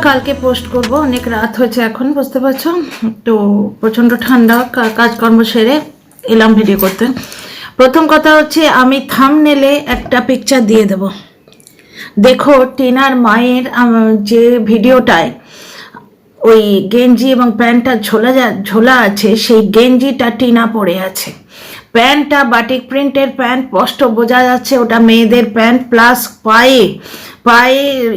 কালকে পোস্ট করব, অনেক রাত হয়েছে এখন, বুঝতে পারছো। তো প্রচণ্ড ঠান্ডা, কাজকর্ম সেরে এলাম ভিডিও করতে। প্রথম কথা হচ্ছে আমি থাম্বনেলে একটা পিকচার দিয়ে দেব। দেখো টিনার মায়ের যে ভিডিওটায় ওই গেঞ্জি এবং প্যান্টটা ঝোলা আছে, সেই গেঞ্জিটা টিনা পরে আছে। প্যান্টটা বাটিক প্রিন্টের প্যান্ট, স্পষ্ট বোঝা যাচ্ছে ওটা মেয়েদের প্যান্ট, প্লাস পায়ে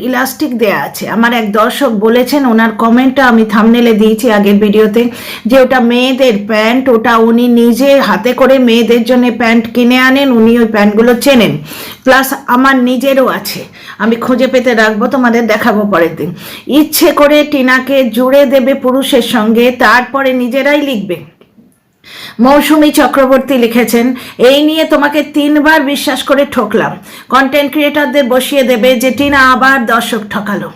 ইলাস্টিক দেয়া আছে। আমার এক দর্শক বলেছেন, ওনার কমেন্টটা আমি থাম্বনেলে দিয়েছি আগের ভিডিওতে, যে ওটা মেয়েদের প্যান্ট, ওটা উনি নিজে হাতে করে মেয়েদের জন্য প্যান্ট কিনে আনেন, উনি ওই প্যান্টগুলো চেনেন। প্লাস আমার নিজেরও আছে, আমি খুঁজে পেতে রাখবো, তোমাদের দেখাবো পরের দিন। ইচ্ছে করে টিনাকে জুড়ে দেবে পুরুষের সঙ্গে, তারপরে নিজেরাই লিখবে। মৌসুমী চক্রবর্তী লিখেছেন, এই নিয়ে তোমাকে 3 বার বিশ্বাস করে ঠকলাম। কন্টেন্ট ক্রিয়েটরদের বসিয়ে দেবে যে টিনা আবার দর্শক ঠকালো।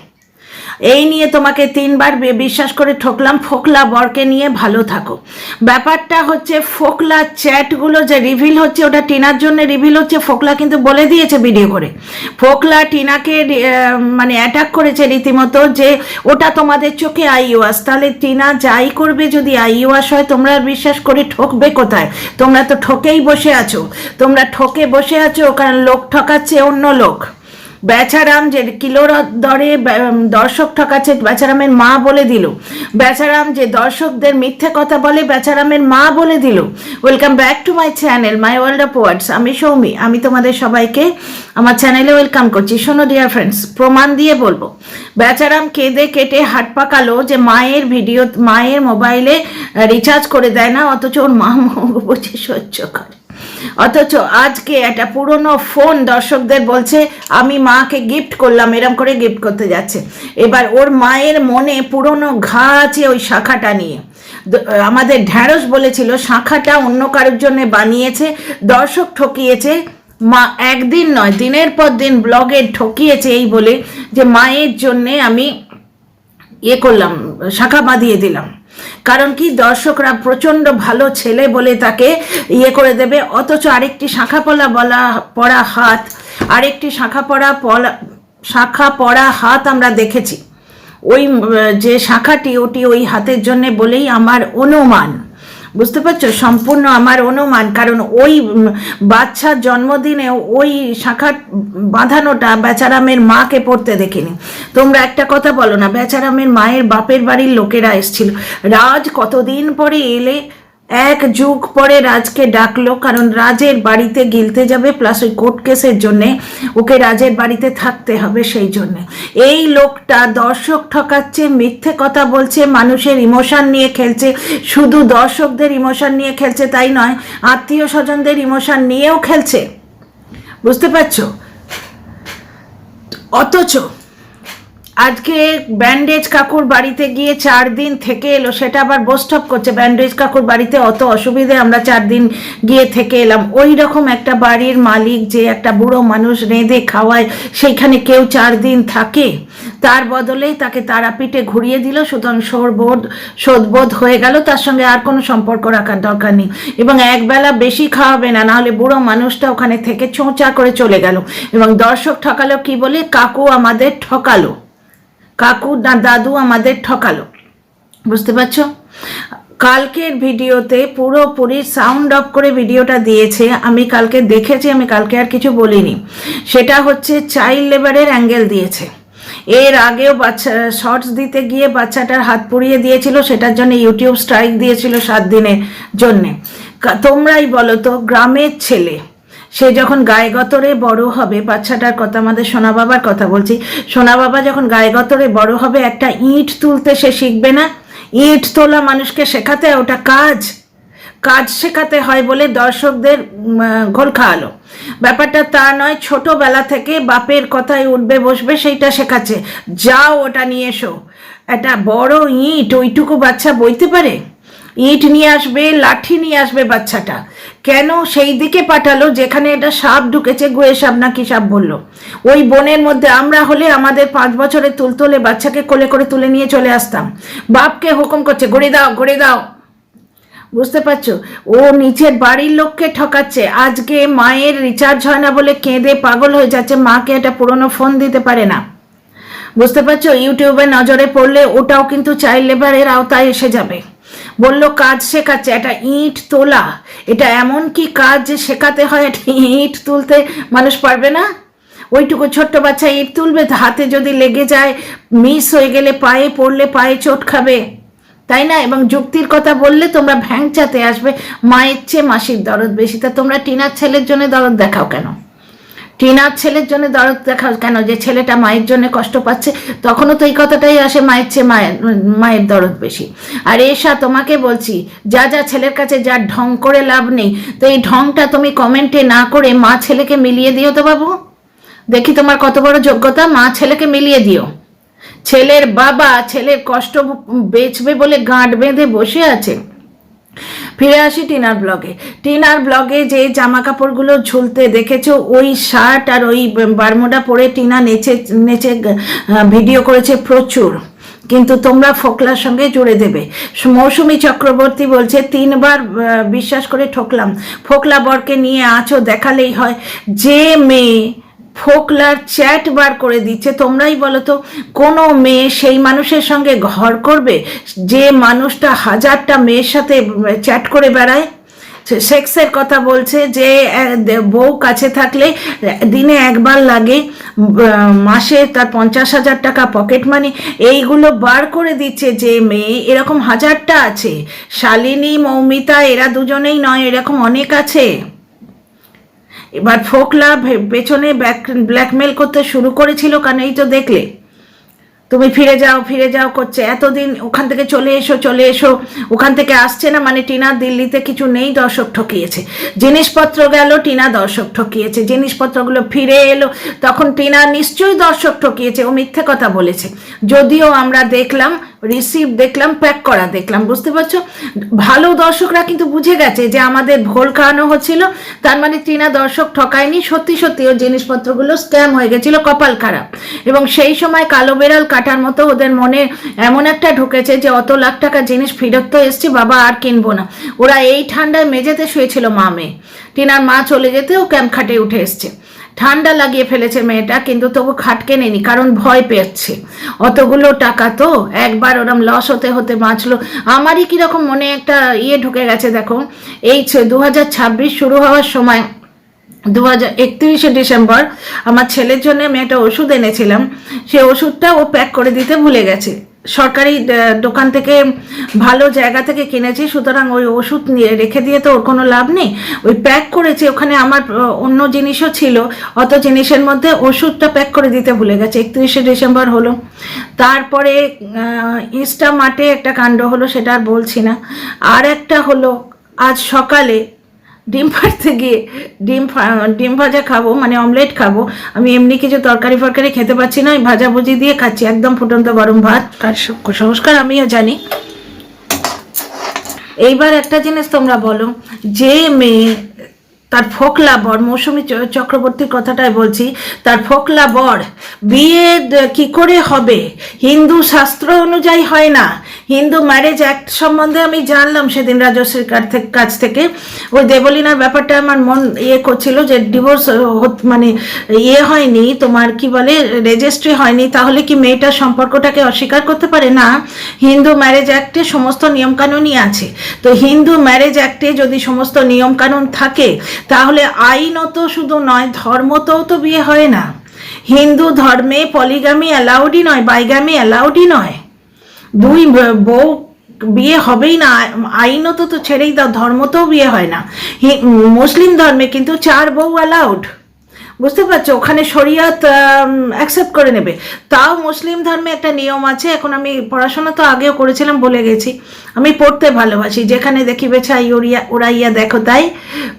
এই নিয়ে তোমাকে 3 বার বিশ্বাস করে ঠকলাম। ফোকলা বরকে নিয়ে ভালো থাকো। ব্যাপারটা হচ্ছে ফোকলা চ্যাটগুলো যে রিভিল হচ্ছে, ওটা টিনার জন্য রিভিল হচ্ছে। ফোকলা কিন্তু বলে দিয়েছে ভিডিও করে, ফোকলা টিনাকে মানে অ্যাটাক করেছে রীতিমতো, যে ওটা তোমাদের চোখে আইওয়াস। তাহলে টিনা যাই করবে যদি আইওয়াস হয়, তোমরা বিশ্বাস করে ঠকবে কোথায়? তোমরা তো ঠকেই বসে আছো, তোমরা ঠকে বসে আছো, কারণ লোক ঠকাচ্ছে অন্য লোক। বেচারাম যে কিলোর দরে দর্শক ঠকাচ্ছে, বেচারামের মা বলে দিল। বেচারাম যে দর্শকদের মিথ্যে কথা বলে, বেচারামের মা বলে দিল। Welcome back to my channel, my world of words. আমি সৌমি, আমি তোমাদের সবাইকে আমার চ্যানেলে ওয়েলকাম করছি। শোনো ডিয়ার ফ্রেন্ডস, প্রমাণ দিয়ে বলবো। বেচারাম কেঁদে কেটে হাট পাকালো যে মায়ের মোবাইলে রিচার্জ করে দেয় না, অথচ ওর মা মুখ বুঝে সহ্য করে। অথচ আজকে একটা পুরনো ফোন দর্শকদের বলছে আমি মাকে গিফট করলাম, এরম করে গিফট করতে যাচ্ছে। এবার ওর মায়ের মনে পুরনো ঘা আছে ওই শাখাটা নিয়ে। আমাদের ঢ্যাঁড়স বলেছিল শাখাটা অন্য কারোর জন্য বানিয়েছে, দর্শক ঠকিয়েছে। মা একদিন নয়, দিনের পর দিন ব্লগে ঠকিয়েছে, এই বলে যে মায়ের জন্যে আমি করলাম, শাখা বাঁধিয়ে দিলাম। কারণ কি, দর্শকরা প্রচণ্ড ভালো ছেলে বলে তাকে করে দেবে। অথচ আরেকটি পড়া হাত আমরা দেখেছি। ওই যে শাখাটি, ওই হাতের জন্যে বলেই আমার অনুমান, বুঝতে পারছো, সম্পূর্ণ আমার অনুমান। কারণ ওই বাচ্চার জন্মদিনে ওই শাখা বাঁধানোটা বেচারামের মাকে পড়তে দেখিনি। তোমরা একটা কথা বলো না, বেচারামের মায়ের বাপের বাড়ির লোকেরা এসেছিল। রাজ কতদিন পরে এলে, 1 যুগ পরে রাজকে ডাকলো, কারণ রাজের বাড়িতে গিলতে যাবে, প্লাস ওই কোর্ট কেসের জন্যে ওকে রাজের বাড়িতে থাকতে হবে। সেই জন্যে এই লোকটা দর্শক ঠকাচ্ছে, মিথ্যে কথা বলছে, মানুষের ইমোশন নিয়ে খেলছে। শুধু দর্শকদের ইমোশন নিয়ে খেলছে তাই নয়, আত্মীয় স্বজনদের ইমোশন নিয়েও খেলছে, বুঝতে পারছো। অথচ আজকে ব্যান্ডেজ কাকুর বাড়িতে গিয়ে 4 দিন থেকে এলো, সেটা আবার বোস্টপ করছে। ব্যান্ডেজ কাকুর বাড়িতে অত অসুবিধে, আমরা 4 দিন গিয়ে থেকে এলাম। ওই রকম একটা বাড়ির মালিক যে একটা বুড়ো মানুষ রেঁধে খাওয়ায়, সেইখানে কেউ 4 দিন থাকে? তার বদলেই তাকে তারাপীঠে ঘুরিয়ে দিল, সুতরাং শোধবোধ হয়ে গেল, তার সঙ্গে আর কোনো সম্পর্ক রাখার দরকার নেই। এবং একবেলা বেশি খাওয়াবে না, নাহলে বুড়ো মানুষটা ওখানে থেকে চোঁচা করে চলে গেল। এবং দর্শক ঠকালো কি বলে, কাকু আমাদের ঠকালো, কাকু না দাদু আমাদের ঠকালো, বুঝতে পারছো। কালকের ভিডিওতে পুরোপুরি সাউন্ড অফ করে ভিডিওটা দিয়েছে, আমি কালকে দেখেছি, আমি কালকে আর কিছু বলিনি। সেটা হচ্ছে চাইল্ড লেবারের অ্যাঙ্গেল দিয়েছে। এর আগেও বাচ্চা শর্টস দিতে গিয়ে বাচ্চাটার হাত পুড়িয়ে দিয়েছিল, সেটার জন্য ইউটিউব স্ট্রাইক দিয়েছিল 7 দিনের জন্যে। তোমরাই বলো তো, গ্রামের ছেলে সে যখন গায়ে গতরে বড় হবে, বাচ্চাটার কথা, আমাদের সোনা বাবার কথা বলছি, সোনা বাবা যখন গায়ে গতরে বড় হবে, একটা ইট তুলতে সে শিখবে না? ইট তোলা মানুষকে শেখাতে, ওটা কাজ শেখাতে হয় বলে দর্শকদের ঘোল খাওয়ালো। ব্যাপারটা তা নয়, ছোটবেলা থেকে বাপের কথায় উঠবে বসবে সেইটা শেখাচ্ছে। যাও ওটা নিয়ে এসো। একটা বড় ইট ওইটুকু বাচ্চা বইতে পারে? ইট নিয়ে আসবে, লাঠি নিয়ে আসবে বাচ্চাটা। কেন সেই দিকে পাঠালো যেখানে এটা সাপ ঢুকেছে, গুয়ে সাপ না কি সাপ বললো, ওই বনের মধ্যে? আমরা হলে আমাদের 5 বছরের তুলতুলে বাচ্চাকে কোলে করে তুলে নিয়ে চলে আসতাম। বাপকে হুকুম করছে, ঘুরে দাও, বুঝতে পারছো। ও নিচের বাড়ির লোককে ঠকাচ্ছে। আজকে মায়ের রিচার্জ হয় না বলে কেঁদে পাগল হয়ে যাচ্ছে, মাকে একটা পুরনো ফোন দিতে পারে না, বুঝতে পারছো? ইউটিউবে নজরে পড়লে ওটাও কিন্তু চাইল্ড লেবারের আওতায় এসে যাবে। বললো কাজ শেখাচ্ছে, এটা ইট তোলা, এটা এমন কি কাজ যে শেখাতে হয়, এটা ইট তুলতে মানুষ পারবে না? ওইটুকু ছোট্ট বাচ্চা ইট তুলবে, হাতে যদি লেগে যায়, মিস হয়ে গেলে, পায়ে পড়লে পায়ে চোট খাবে, তাই না? এবং যুক্তির কথা বললে তোমরা ভ্যাংচাতে আসবে, মায়ের চেয়ে মাসির দরদ বেশি। তা তোমরা টিনার ছেলের জন্য দরদ দেখাও কেন? টিনার ছেলের জন্য দরদ দেখাও কেন? যে ছেলেটা মায়ের জন্য কষ্ট পাচ্ছে, তখনও তো এই কথাটাই আসে, মায়ের চেয়ে মায়ের দরদ বেশি। আর এসা তোমাকে বলছি, যা যা ছেলের কাছে যা ঢং করে লাভ নেই, তো এই ঢংটা তুমি কমেন্টে না করে মা ছেলেকে মিলিয়ে দিও তো বাবু, দেখি তোমার কত বড় যোগ্যতা। মা ছেলেকে মিলিয়ে দিও। ছেলের বাবা ছেলের কষ্ট বেচবে বলে গাঁট বেঁধে বসে আছে। ফিরে আসি টিনার ব্লগে। টিনার ব্লগে যে জামা কাপড়গুলো ঝুলতে দেখেছো, ওই শার্ট আর ওই বারমুডা পরে টিনা নেচে নেচে ভিডিও করেছে প্রচুর, কিন্তু তোমরা ফোকলার সঙ্গে জুড়ে দেবে। মৌসুমী চক্রবর্তী বলছে 3 বার বিশ্বাস করে ঠকলাম, ফোকলা বরকে নিয়ে আছো দেখালেই হয়। যে মেয়ে ফোকলার চ্যাট বার করে দিচ্ছে, তোমরাই বলো তো কোনো মেয়ে সেই মানুষের সঙ্গে ঘর করবে যে মানুষটা 1000টা মেয়ের সাথে চ্যাট করে বেড়ায়? সেক্সের কথা বলছে যে বউ কাছে থাকলে দিনে একবার লাগে, মাসে তার 50,000 টাকা পকেট মানি, এইগুলো বার করে দিচ্ছে যে মেয়ে। এরকম 1000টা আছে। শালিনী, মৌমিতা এরা দুজনেই নয়, এরকম অনেক আছে। এবার ফোকলা পেছনে ব্ল্যাকমেল করতে শুরু করেছিল, কারণ এই তো দেখলে তুমি ফিরে যাও করছে এতদিন, ওখান থেকে চলে এসো, ওখান থেকে আসছে না, মানে টিনা দিল্লিতে কিছু নেই, দর্শক ঠকিয়েছে। জিনিসপত্র গেল, টিনা দর্শক ঠকিয়েছে। জিনিসপত্রগুলো ফিরে এলো, তখন টিনা নিশ্চয়ই দর্শক ঠকিয়েছে, ও মিথ্যে কথা বলেছে। যদিও আমরা দেখলাম, রিসিভ দেখলাম, প্যাক করা দেখলাম, বুঝতে পারছো? ভালো দর্শকরা কিন্তু বুঝে গেছে যে আমাদের ভোল খাওয়ানো হচ্ছিল, তার মানে টিনা দর্শক ঠকায়নি, সত্যি সত্যি ওর জিনিসপত্রগুলো স্ক্যাম হয়ে গেছিল, কপাল খারাপ। এবং সেই সময় কালো বেড়াল কাটার মতো ওদের মনে এমন একটা ঢুকেছে যে অত লাখ টাকা জিনিস ফেরত তো এসছে, বাবা আর কিনবো না। ওরা এই ঠান্ডায় মেঝেতে শুয়েছিল মা মেয়ে। টিনার মা চলে যেতেও ক্যাম্প খাটে উঠে এসছে, ঠান্ডা লাগিয়ে ফেলেছে মেয়েটা, কিন্তু তবু খাট কেনেনি, কারণ ভয় পেয়েছে। অতগুলো টাকা তো একবার ওরম লস হতে বাঁচলো। আমারই কিরকম মনে একটা ঢুকে গেছে, দেখো এই 2026 শুরু হওয়ার সময় 31শে ডিসেম্বর আমার ছেলের জন্য আমি একটা ওষুধ এনেছিলাম, সেই ওষুধটা ও প্যাক করে দিতে ভুলে গেছে। সরকারি দোকান থেকে, ভালো জায়গা থেকে কিনেছি, সুতরাং ওই ওষুধ নিয়ে রেখে দিয়ে তো ওর কোনো লাভ নেই। ওই প্যাক করেছি, ওখানে আমার অন্য জিনিসও ছিল, অত জিনিসের মধ্যে ওষুধটা প্যাক করে দিতে ভুলে গেছে। 31শে ডিসেম্বর হলো, তারপরে ইনস্টামার্টে একটা কাণ্ড হলো, সেটা আর বলছি না। আর একটা হলো আজ সকালে ডিম ফাটতে গিয়ে ডিম ভাজা খাবো, মানে অমলেট খাবো। আমি এমনি কিছু তরকারি ফরকারি খেতে পাচ্ছি না, ভাজাভুজি দিয়ে খাচ্ছি, একদম ফুটন্ত গরম ভাত। সংস্কার আমিও জানি। এইবার একটা জিনিস তোমরা বলো, যে মেয়ে তার ফোকলা বর, মৌসুমী চক্রবর্তীর কথাটাই বলছি, তার ফোকলা বর বিয়ে কি করে হবে? হিন্দু শাস্ত্র অনুযায়ী হয় না। হিন্দু ম্যারেজ অ্যাক্ট সম্বন্ধে আমি জানলাম সেদিন রাজশ্রীর কাছ থেকে। ওই দেবলীনার ব্যাপারটা আমার মন করছিল যে ডিভোর্স মানে হয়নি, তোমার কি বলে, রেজিস্ট্রি হয়নি, তাহলে কি মেয়েটার সম্পর্কটাকে অস্বীকার করতে পারে? না, হিন্দু ম্যারেজ অ্যাক্টে সমস্ত নিয়মকানুনই আছে। তো হিন্দু ম্যারেজ অ্যাক্টে যদি সমস্ত নিয়মকানুন থাকে, তাহলে আইনত শুধু নয়, ধর্মতেও তো বিয়ে হয় না। হিন্দু ধর্মে পলিগামি অ্যালাউডই নয়, বাইগামি অ্যালাউডই নয়, 2 বউ বিয়ে হবেই না। আইনত তো ছেড়েই দাও, ধর্মতেও বিয়ে হয় না। মুসলিম ধর্মে কিন্তু 4 বউ অ্যালাউড, বুঝতে পারছো? ওখানে শরিয়াত অ্যাকসেপ্ট করে নেবে। তাও মুসলিম ধর্মে একটা নিয়ম আছে, এখন আমি পড়াশোনা তো আগেও করেছিলাম, বলে গেছি। আমি পড়তে ভালোবাসি, যেখানে দেখিবে ছাই উড়াইয়া দেখো তাই,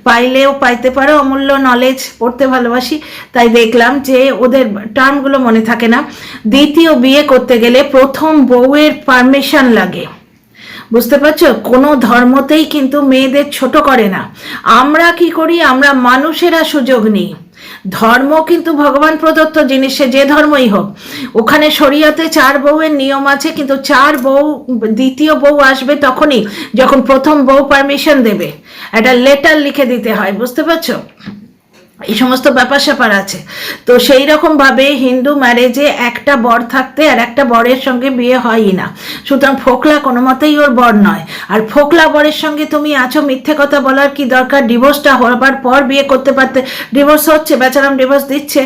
পাইলেও পাইতে পারো অমূল্য নলেজ, পড়তে ভালোবাসি। তাই দেখলাম যে ওদের টার্মগুলো মনে থাকে না। দ্বিতীয় বিয়ে করতে গেলে প্রথম বউয়ের পারমিশন লাগে, বুঝতে পারছো? কোনো ধর্মতেই কিন্তু মেয়েদের ছোট করে না। আমরা কি করি, আমরা মানুষেরা সুযোগ নিই। ধর্ম কিন্তু ভগবান প্রদত্ত জিনিস, সে যে ধর্মই হোক। ওখানে শরীয়তে 4 বউয়ের নিয়ম আছে, কিন্তু 4 বউ, দ্বিতীয় বউ আসবে তখনই যখন প্রথম বউ পারমিশন দেবে, একটা লেটার লিখে দিতে হয়, বুঝতে পারছো? এই সমস্ত ব্যাপার স্যাপার আছে। তো সেই রকমভাবে হিন্দু ম্যারেজে একটা বর থাকতে আর একটা বরের সঙ্গে বিয়ে হয়ই না, সুতরাং ফোকলা কোনো মতেই ওর বর নয়। আর ফোকলা বরের সঙ্গে তুমি আছো, মিথ্যে কথা বলার কি দরকার? ডিভোর্সটা হবার পর বিয়ে করতে পারতে। ডিভোর্স হচ্ছে, বেচারাম ডিভোর্স দিচ্ছে।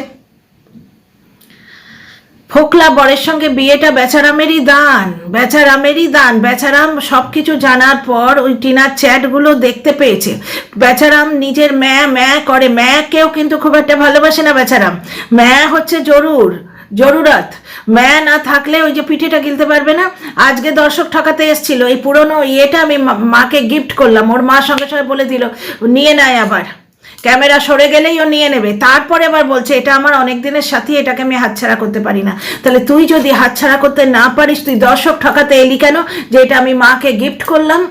ফোকলা বরের সঙ্গে বিয়েটা বেচারামেরই দান, বেচারামেরই দান। বেচারাম সব কিছু জানার পর ওই টিনার চ্যাটগুলো দেখতে পেয়েছে। বেচারাম নিজের ম্যা করে, ম্যাকেও কিন্তু খুব একটা ভালোবাসে না বেচারাম। ম্যা হচ্ছে জরুরত। ম্যা না থাকলে ওই যে পিঠেটা গিলতে পারবে না। আজকে দর্শক ঠকাতে এসছিল, এই পুরনো ইয়েটা আমি মাকে গিফট করলাম, ওর মা সঙ্গে সঙ্গে বলে দিল নিয়ে নেয়, আবার ক্যামেরা সরে গেলেই ও নিয়ে নেবে। তারপরে আবার বলছে এটা আমার অনেক দিনের সাথী, এটাকে আমি হাতছাড়া করতে পারি না। তাহলে তুই যদি হাতছাড়া করতে না পারিস, তুই দর্শক ঠকাতে এলি কেন যে এটা আমি মাকে গিফট করলাম?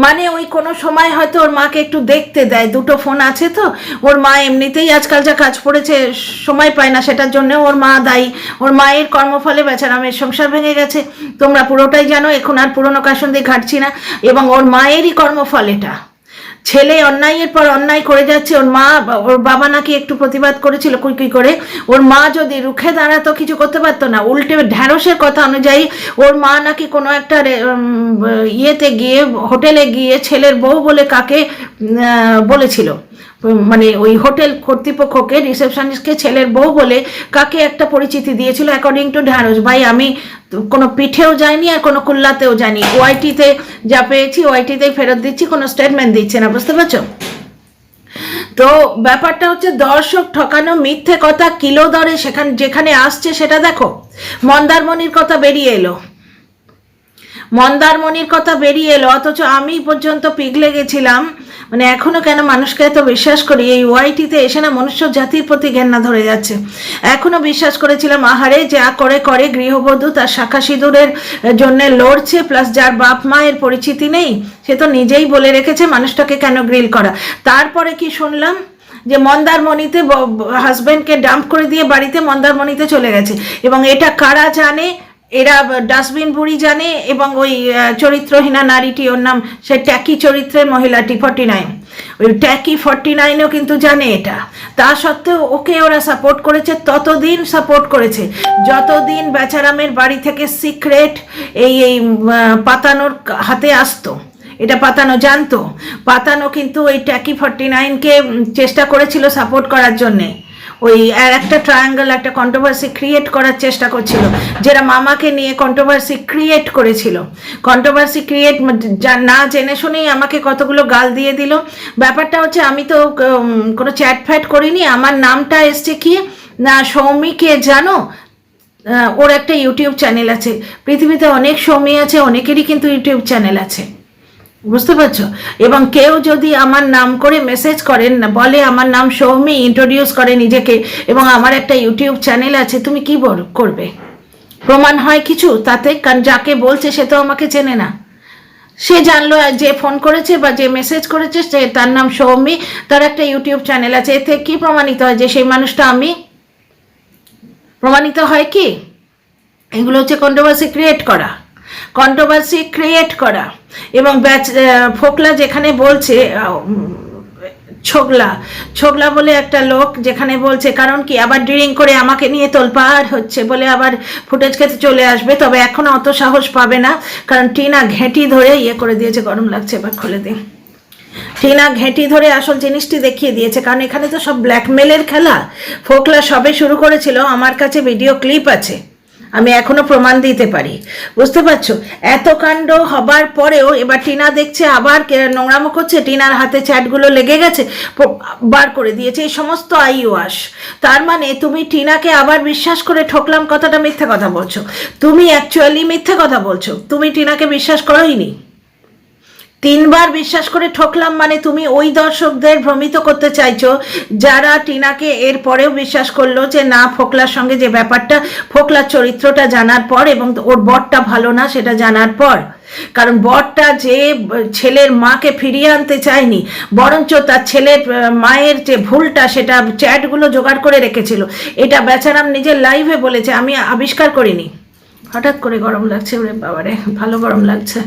মানে ওই কোনো সময় হয়তো ওর মাকে একটু দেখতে দেয়, দুটো ফোন আছে তো, ওর মা এমনিতেই আজকাল যা কাজ পড়েছে সময় পায় না, সেটার জন্য ওর মা দায়ী। ওর মায়ের কর্মফলে বেচারামের সংসার ভেঙে গেছে, তোমরা পুরোটাই জানো, এখন আর পুরোনো কাশন দিয়ে ঘাটছি না। এবং ওর মায়েরই কর্মফল এটা। ছেলে অন্যায়ের পর অন্যায় করে যাচ্ছে, ওর মা ওর বাবা নাকি একটু প্রতিবাদ করেছিল কুই করে, ওর মা যদি রুখে দাঁড়াতো কিছু করতে পারতো না। উল্টে ঢ্যাঁড়সের কথা অনুযায়ী ওর মা নাকি কোনো একটা ইয়েতে গিয়ে, হোটেলে গিয়ে ছেলের বউ বলে কাকে বলেছিল, মানে ওই হোটেল কর্তৃপক্ষকে, রিসেপশনিস্টকে ছেলের বউ বলে কাকে একটা পরিচিতি দিয়েছিল অ্যাকর্ডিং টু ঢ্যাঁড়স। ভাই আমি কোনো পিঠেও যায়নি আর কোনো কুল্লাতেও যায়নি, ওআইটিতে যা পেয়েছি ওআইটিতেই ফেরত দিচ্ছি, কোনো স্টেটমেন্ট দিচ্ছে না, বুঝতে পারছো? তো ব্যাপারটা হচ্ছে দর্শক ঠকানো, মিথ্যে কথা কিলো দরে সেখানে যেখানে আসছে সেটা দেখো। মন্দারমণির কথা বেরিয়ে এলো, মন্দারমণির কথা বেরিয়ে এলো, অথচ আমি পর্যন্ত পিঘলে গেছিলাম। মানে এখনো কেন মানুষকে এত বিশ্বাস করি? এই ওয়াইটিতে এসে না মনুষ্য জাতির প্রতি ঘেন্না ধরে যাচ্ছে। এখনো বিশ্বাস করেছিলাম আহারে যা করে করে গৃহবধূ তার শাখা সিঁদুরের জন্য লড়ছে, প্লাস যার বাপ মায়ের পরিচিতি নেই, সে তো নিজেই বলে রেখেছে মানুষটাকে কেন গ্রিল করা। তারপরে কি শুনলাম যে মন্দারমণিতে হাজব্যান্ডকে ডাম্প করে দিয়ে বাড়িতে মন্দারমণিতে চলে গেছে। এবং এটা কারা জানে? এরা ডাস্টবিন বুড়ি জানে, এবং ওই চরিত্রহীনা নারীটি, ওর নাম সে ট্যাকি চরিত্রের মহিলাটি 49, ওই ট্যাকি 49ও কিন্তু জানে এটা। তা সত্ত্বেও ওকে ওরা সাপোর্ট করেছে, ততদিন সাপোর্ট করেছে যতদিন বেচারামের বাড়ি থেকে সিক্রেট এই পাতানোর হাতে আসতো। এটা পাতানো জানতো, পাতানো কিন্তু ওই ট্যাকি 49কে চেষ্টা করেছিল সাপোর্ট করার জন্যে। ওই আর একটা ট্রায়াঙ্গেল, একটা কন্ট্রোভার্সি ক্রিয়েট করার চেষ্টা করছিল, যারা মামাকে নিয়ে কন্ট্রোভার্সি ক্রিয়েট করেছিল। কন্ট্রোভার্সি ক্রিয়েট না জেনে শুনেই আমাকে কতগুলো গাল দিয়ে দিল। ব্যাপারটা হচ্ছে আমি তো কোনো চ্যাট ফ্যাট করিনি, আমার নামটা এসছে কি না, সৌমিকে জানো, ওর একটা ইউটিউব চ্যানেল আছে। পৃথিবীতে অনেক সৌমি আছে, অনেকেরই কিন্তু ইউটিউব চ্যানেল আছে, বুঝতে পারছো? এবং কেউ যদি আমার নাম করে মেসেজ করেন, বলে আমার নাম সৌমি, ইন্ট্রোডিউস করে নিজেকে, এবং আমার একটা ইউটিউব চ্যানেল আছে, তুমি কি করবে? প্রমাণ হয় কিছু তাতে? কারণ যাকে বলছে সে তো আমাকে চেনে না। সে জানলো যে ফোন করেছে বা যে মেসেজ করেছে সে, তার নাম সৌমি, তার একটা ইউটিউব চ্যানেল আছে। এতে কি প্রমাণিত হয় যে সেই মানুষটা আমি? প্রমাণিত হয় কি? এগুলো হচ্ছে কন্ট্রোভার্সি ক্রিয়েট করা, কন্ট্রোভার্সি ক্রিয়েট করা। এবং ফোকলা যেখানে বলছে, ছোগলা বলে একটা লোক যেখানে বলছে, কারণ কি আবার ড্রিঙ্ক করে আমাকে নিয়ে তোলপাড় হচ্ছে বলে আবার ফুটেজ খেতে চলে আসবে, তবে এখনো অত সাহস পাবে না, কারণ টিনা ঘেঁটি ধরে ইয়ে করে দিয়েছে। গরম লাগছে, এবার খুলে দিই। টিনা ঘেঁটি ধরে আসল জিনিসটি দেখিয়ে দিয়েছে, কারণ এখানে তো সব ব্ল্যাকমেলের খেলা। ফোকলা সবে শুরু করেছিল, আমার কাছে ভিডিও ক্লিপ আছে, আমি এখনো প্রমাণ দিতে পারি, বুঝতে পারছো? এত কাণ্ড হবার পরেও এবার টিনা দেখছে আবার নোংরামো করছে, টিনার হাতে চ্যাটগুলো লেগে গেছে, বার করে দিয়েছে এই সমস্ত আইওয়াস। তার মানে তুমি টিনাকে আবার বিশ্বাস করে ঠকলাম কথাটা মিথ্যে কথা বলছো, তুমি অ্যাকচুয়ালি মিথ্যে কথা বলছো। তুমি টিনাকে বিশ্বাস করোইনি, 3 বার বিশ্বাস করে ঠকলাম, মানে তুমি ওই দর্শকদের ভ্রমিত করতে চাইছো যারা টিনাকে এর পরেও বিশ্বাস করলো যে না, ফোকলার সঙ্গে যে ব্যাপারটা, ফোকলার চরিত্রটা জানার পর এবং ওর বরটা ভালো না সেটা জানার পর। কারণ বরটা যে ছেলের মাকে ফিরিয়ে আনতে চায়নি, বরঞ্চ তার ছেলের মায়ের যে ভুলটা সেটা চ্যাটগুলো জোগাড় করে রেখেছিল। এটা বেচারাম নিজের লাইভে বলেছে, আমি আবিষ্কার করিনি। হঠাৎ করে গরম লাগছে, ওরে বাবারে ভালো গরম লাগছে,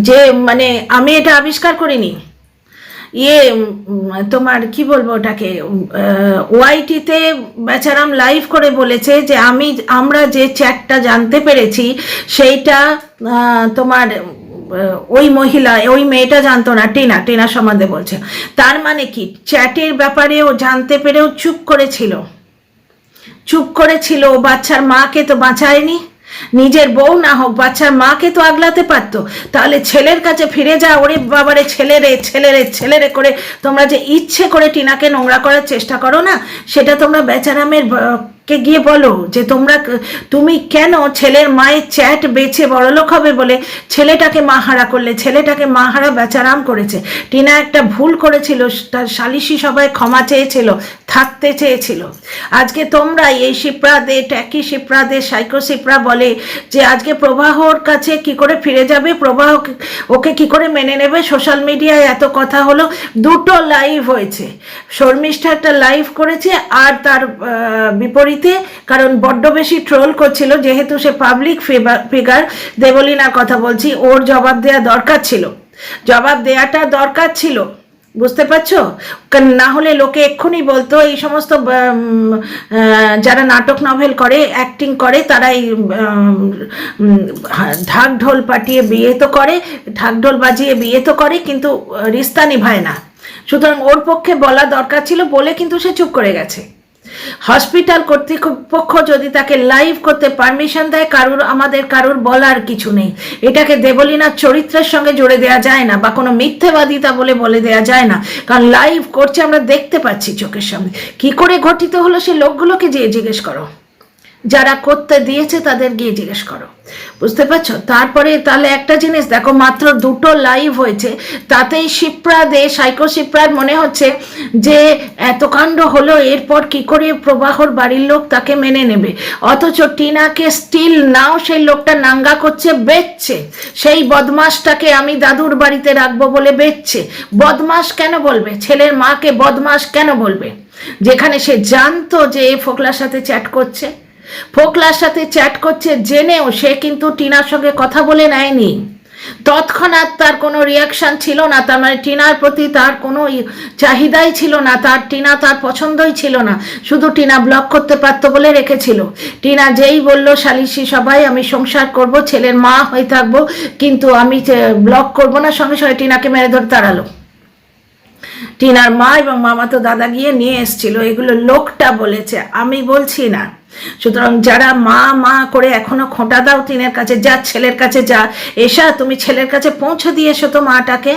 যে মানে আমি এটা আবিষ্কার করিনি। তোমার কি বলবো ওটাকে, ওয়াইটিতে বেচারাম লাইভ করে বলেছে যে আমরা যে চ্যাটটা জানতে পেরেছি সেইটা তোমার ওই মহিলা, ওই মেয়েটা জানতো না, টিনা সম্বন্ধে বলছে। তার মানে কি, চ্যাটের ব্যাপারে ও জানতে পেরেও চুপ করেছিল। বাচ্চার মাকে তো বাঁচায়নি, নিজের বউ না হোক বাচ্চার মাকে তো আগলাতে পারতো। তাহলে ছেলের কাছে ফিরে যা, ওরে বাবারে ছেলেরে করে তোমরা যে ইচ্ছে করে টিনাকে নোংরা করার চেষ্টা করো না, সেটা তোমরা বেচারামের কে গিয়ে বলো যে তুমি কেন ছেলের মায়ের চ্যাট বেচে বড়লোক হবে বলে ছেলেটাকে মাহারা করলে। ছেলেটাকে মাহারা বেচারাম করেছে। টিনা একটা ভুল করেছিল, তার সালিশি সবাই ক্ষমা চেয়েছিল, থাকতে চেয়েছিল। আজকে তোমরা এই শিপ্রাদে, ট্যাকি শিপ্রাদে, সাইকো শিপ্রা বলে যে আজকে প্রবাহর কাছে কি করে ফিরে যাবে, প্রবাহ ওকে কি করে মেনে নেবে। সোশ্যাল মিডিয়ায় এত কথা হলো, দুটো লাইভ হয়েছে। শর্মিষ্ঠা একটা লাইভ করেছে, আর তার বিপরীতে, কারণ বড্ড বেশি ট্রোল করছিল, যেহেতু সে পাবলিক ফিগার, দেবলীনার কথা বলছি, ওর জবাব দেওয়াটা দরকার ছিল, বুঝতে পারছো? না হলে লোকে এক্ষুনি বলতো এই সমস্ত যারা নাটক নভেল করে, অ্যাক্টিং করে, তারা এই ঢাক ঢোল পাঠিয়ে বিয়ে তো করে, ঢাক ঢোল বাজিয়ে বিয়ে তো করে, কিন্তু রিস্তা নিভায় না। সুতরাং ওর পক্ষে বলা দরকার ছিল, বলে কিন্তু সে চুপ করে গেছে। হসপিটাল কর্তৃপক্ষ যদি তাকে লাইভ করতে পারমিশন দেয়, আমাদের কারুর বলার কিছু নেই। এটাকে দেবলীনার চরিত্রের সঙ্গে জুড়ে দেওয়া যায় না, বা কোনো মিথ্যেবাদিতা বলে দেওয়া যায় না, কারণ লাইভ করছে, আমরা দেখতে পাচ্ছি চোখের সামনে। কি করে ঘটিত হলো সে লোকগুলোকে জিজ্ঞেস করো, যারা করতে দিয়েছে তাদের গিয়ে জিজ্ঞেস করো, বুঝতে পারছো? তারপরে তাহলে একটা জিনিস দেখো, মাত্র দুটো লাইভ হয়েছে, তাতেই সাইকো শিপ্রার মনে হচ্ছে যে এত কাণ্ড হলো, এরপর কি করে প্রবাহর বাড়ির লোক তাকে মেনে নেবে। অথচ টিনাকে স্টিল নাও সেই লোকটা নাঙ্গা করছে, বেচছে। সেই বদমাসটাকে আমি দাদুর বাড়িতে রাখবো বলে বেচছে। বদমাস কেন বলবে? ছেলের মাকে বদমাস কেন বলবে, যেখানে সে জানতো যে ফোকলার সাথে চ্যাট করছে জেনেও সে কিন্তু টিনার সঙ্গে কথা বলে নেয়নি। তৎক্ষণাৎ তার কোনো রিয়াকশান ছিল না, তার মানে টিনার প্রতি তার কোনো চাহিদাই ছিল না, টিনা তার পছন্দই ছিল না, শুধু টিনা ব্লক করতে পারতো বলে রেখেছিল। টিনা যেই বলল সালিশি সবাই আমি সংসার করব, ছেলের মা হয়ে থাকবো, কিন্তু আমি ব্লক করব না, সঙ্গে সঙ্গে টিনাকে মেরে ধরে তাড়ালো। টিনার মা এবং মামাতো দাদা গিয়ে নিয়ে এসেছিল। এগুলো লোকটা বলেছে, আমি বলছি না। সুতরাং যারা মা করে এখনো খোঁটা দাও টিনের কাছে, যা ছেলের কাছে যা, তুমি ছেলের কাছে পৌঁছে দিয়ে এসো তো মাটাকে,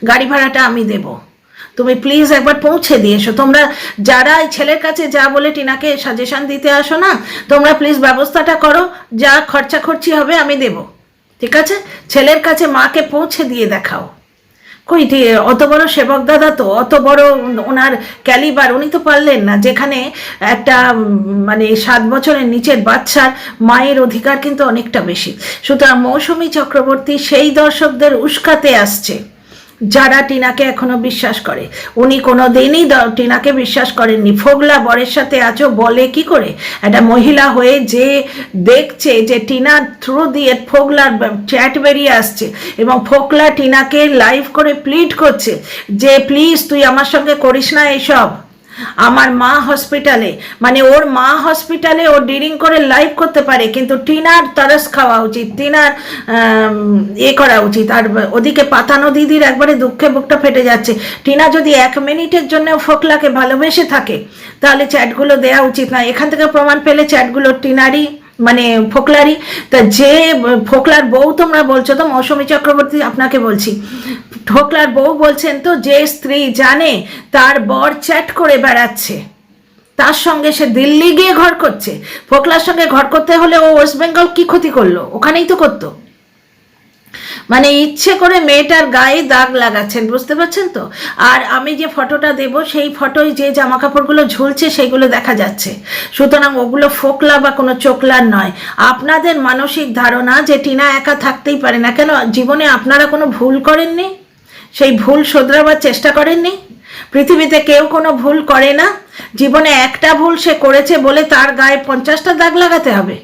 গাড়ি ভাড়াটা আমি দেব, তুমি প্লিজ একবার পৌঁছে দিয়ে এসো। তোমরা যারা এই ছেলের কাছে যা বলে টিনাকে সাজেশন দিতে আসো না, তোমরা প্লিজ ব্যবস্থাটা করো, যা খরচি হবে আমি দেব, ঠিক আছে? ছেলের কাছে মাকে পৌঁছে দিয়ে দেখাও। কই অত বড় সেবক দাদা, তো অত বড় ওনার ক্যালিবার, উনি তো পারলেন না। যেখানে একটা মানে 7 বছরের নিচের বাচ্চার মায়ের অধিকার কিন্তু অনেকটা বেশি। সুতরাং মৌসুমী চক্রবর্তী সেই দর্শকদের উস্কাতে আসছে যারা টিনাকে এখনো বিশ্বাস করে। উনি কোনো দিনই টিনাকে বিশ্বাস করেননি। ফোগলা বরের সাথে আছো বলে কি করে? একটা মহিলা হয়ে যে দেখছে যে টিনার থ্রু দিয়ে ফোগলার চ্যাট বেরিয়ে আসছে, এবং ফোগলা টিনাকে লাইভ করে প্লিড করছে যে প্লিজ তুই আমার সঙ্গে করিস না এইসব, আমার মা হসপিটালে, মানে ওর মা হসপিটালে ও ডিরিং করে লাইভ করতে পারে, কিন্তু টিনার তরস খাওয়া উচিত, টিনার করা উচিত। আর ওদিকে পাতানো দিদির একবারে দুঃখে বুকটা ফেটে যাচ্ছে। টিনা যদি 1 মিনিটের জন্য ফোকলাকে ভালোবেসে থাকে, তাহলে চ্যাটগুলো দেওয়া উচিত না। এখান থেকে প্রমাণ পেলে চ্যাটগুলো টিনারই, মানে ফোকলারই। তা যে ফোকলার বউ তোমরা বলছো, তো মৌসুমী চক্রবর্তী আপনাকে বলছি, ফোকলার বউ বলছেন তো, যে স্ত্রী জানে তার বর চ্যাট করে বেড়াচ্ছে, তার সঙ্গে সে দিল্লি গিয়ে ঘর করছে। ফোকলার সঙ্গে ঘর করতে হলে ও ওয়েস্ট বেঙ্গল কি ক্ষতি করলো? ওখানেই তো করতো। মানে ইচ্ছে করে মেয়েটার গায়ে দাগ লাগাচ্ছেন, বুঝতে পারছেন তো? আর আমি যে ফটোটা দেব, সেই ফটোয় যে জামা কাপড়গুলো ঝুলছে সেইগুলো দেখা যাচ্ছে। সুতরাং ওগুলো ফোকলা বা কোনো চোকলার নয়। আপনাদের মানসিক ধারণা যে টিনা একা থাকতেই পারে না, কেন জীবনে আপনারা কোনো ভুল করেননি? সেই ভুল শোধরাবার চেষ্টা করেননি? পৃথিবীতে কেউ কোনো ভুল করে না। জীবনে একটা ভুল সে করেছে বলে তার গায়ে 50টা দাগ লাগাতে হবে?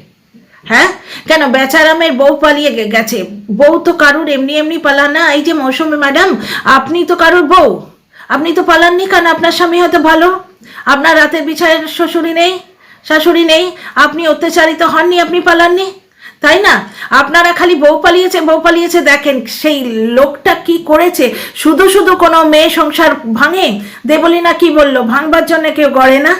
হ্যাঁ, কেন? বেচারামের বউ পালিয়ে গেছে। বউ তো কারুর এমনি পালা না। এই যে মৌসুমী ম্যাডাম, আপনি তো কারুর বউ, আপনি তো পালাননি, কারণ আপনার স্বামী হয়তো ভালো, আপনার রাতের বিছায়ের শাশুড়ি নেই, আপনি অত্যাচারিত হননি, আপনি পালাননি, তাই না? আপনারা খালি বউ পালিয়েছে দেখেন সেই লোকটা কি করেছে। শুধু শুধু কোনো মেয়ে সংসার ভাঙে? দেবলীনা কি বললো, ভাঙবার জন্য কেউ গড়ে না।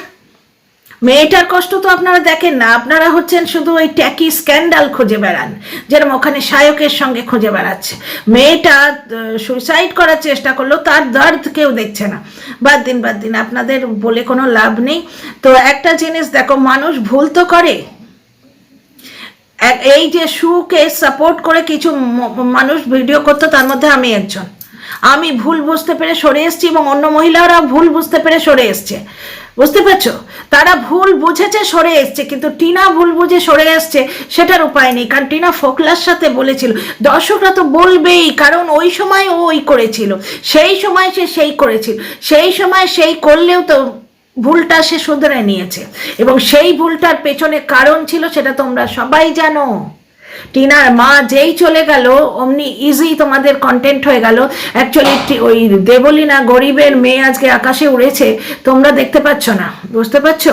মেয়েটার কষ্ট তো আপনারা দেখেন না, আপনারা হচ্ছেন শুধু ওই ট্যাকি স্ক্যান্ডাল খুঁজে বেড়ান, যেরকম ওখানে শায়কের সঙ্গে খুঁজে বেড়াচ্ছে। মেয়েটা সুইসাইড করার চেষ্টা করলো, তার দর্দ কেউ দেখছে না। বাদ দিন, আপনাদের বলে কোনো লাভ নেই। তো একটা জিনিস দেখো, মানুষ ভুল তো করে। এই যে শুকে সাপোর্ট করে কিছু মানুষ ভিডিও করতো, তার মধ্যে আমি একজন। আমি ভুল বুঝতে পেরে সরে এসেছি এবং অন্য মহিলারা ভুল বুঝতে পেরে সরে এসছে, বুঝতে পারছো? তারা ভুল বুঝেছে, সরে এসছে, কিন্তু টিনা ভুল বুঝে সরে এসছে, সেটার উপায় নেই। কারণ টিনা ফোকলার সাথে বলেছিল, দর্শকরা তো বলবেই, কারণ ওই সময় ও ওই করেছিল, সেই সময় সে সেই করেছিল, সেই সময় সেই করলেও তো ভুলটা সে শুধরে নিয়েছে, এবং সেই ভুলটার পেছনে কারণ ছিল, সেটা তোমরা সবাই জানো। টিনার মা যেই চলে গেল, অমনি ইজি তোমাদের কন্টেন্ট হয়ে গেল। অ্যাকচুয়ালি ওই দেবলীনা গরিবের মেয়ে আজকে আকাশে উড়েছে, তোমরা দেখতে পাচ্ছ না, বুঝতে পারছো?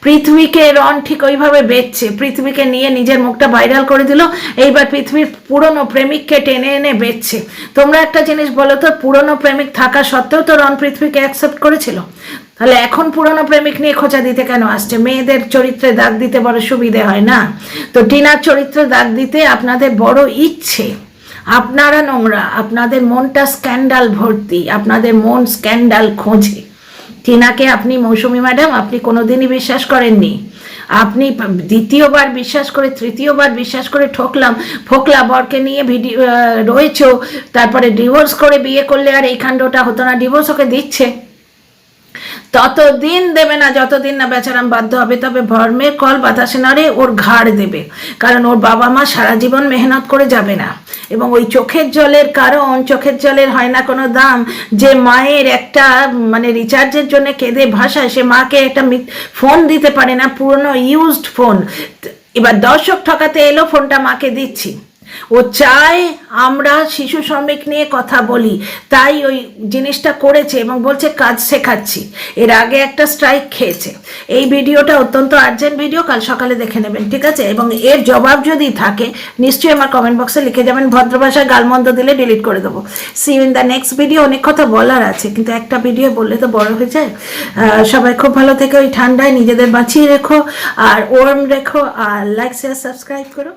পৃথিবীকে রন ঠিক ওইভাবে বেচছে, পৃথিবীকে নিয়ে নিজের মুখটা ভাইরাল করে দিল, এইবার পৃথিবীর পুরনো প্রেমিককে টেনে এনে বেচছে। তোমরা একটা জিনিস বলো তো, পুরনো প্রেমিক থাকা সত্ত্বেও তো রন পৃথিবীকে অ্যাকসেপ্ট করেছিল, তাহলে এখন পুরনো প্রেমিক নিয়ে খোঁচা দিতে কেন আসছে? মেয়েদের চরিত্রে দাগ দিতে বড় সুবিধে হয় না? তো টিনার চরিত্রে দাগ দিতে আপনাদের বড় ইচ্ছে। আপনারা নোংরা, আপনাদের মনটা স্ক্যান্ডাল ভর্তি, আপনাদের মন স্ক্যান্ডাল খোঁজে। টিনাকে আপনি, মৌসুমী ম্যাডাম, আপনি কোনোদিনই বিশ্বাস করেননি। আপনি দ্বিতীয়বার বিশ্বাস করে, তৃতীয়বার বিশ্বাস করে ফোকলা বরকে নিয়ে ভিডিও রয়েছ, তারপরে ডিভোর্স করে বিয়ে করলে আর এই কাণ্ডটা হতো না। ডিভোর্স ওকে দিচ্ছে, ততদিন দেবে না যতদিন না বেচারাম বাধ্য হবে। তবে ভর্মের কল বাতাসে নড়ে, ওর ঘাড় দেবে, কারণ ওর বাবা মা সারা জীবন মেহনত করে যাবে না। এবং ওই চোখের জলের কারণ, চোখের জলের হয় না কোনো দাম। যে মায়ের একটা মানে রিচার্জের জন্য কেঁদে ভাষায়, সে মাকে একটা ফোন দিতে পারে না, পুরনো ইউজড ফোন। এবার দর্শক ঠকাতে এলো, ফোনটা মাকে দিচ্ছি। ও চায় আমরা শিশু শ্রমিক নিয়ে কথা বলি, তাই ওই জিনিসটা করেছে এবং বলছে কাজ শেখাচ্ছি। এর আগে একটা স্ট্রাইক খেয়েছে। এই ভিডিওটা অত্যন্ত আর্জেন্ট ভিডিও, কাল সকালে দেখে নেবেন, ঠিক আছে? এবং এর জবাব যদি থাকে নিশ্চয়ই আমার কমেন্ট বক্সে লিখে যাবেন, ভদ্র ভাষায় গালমন্দ দিলে ডিলিট করে দেবো। See you in the next video. অনেক কথা বলার আছে, কিন্তু একটা ভিডিও বললে তো বড় হয়ে যায়। সবাই খুব ভালো থেকে, ওই ঠান্ডায় নিজেদের বাঁচিয়ে রেখো, আর ওয়ার্ম রেখো, আর লাইক শেয়ার সাবস্ক্রাইব করো।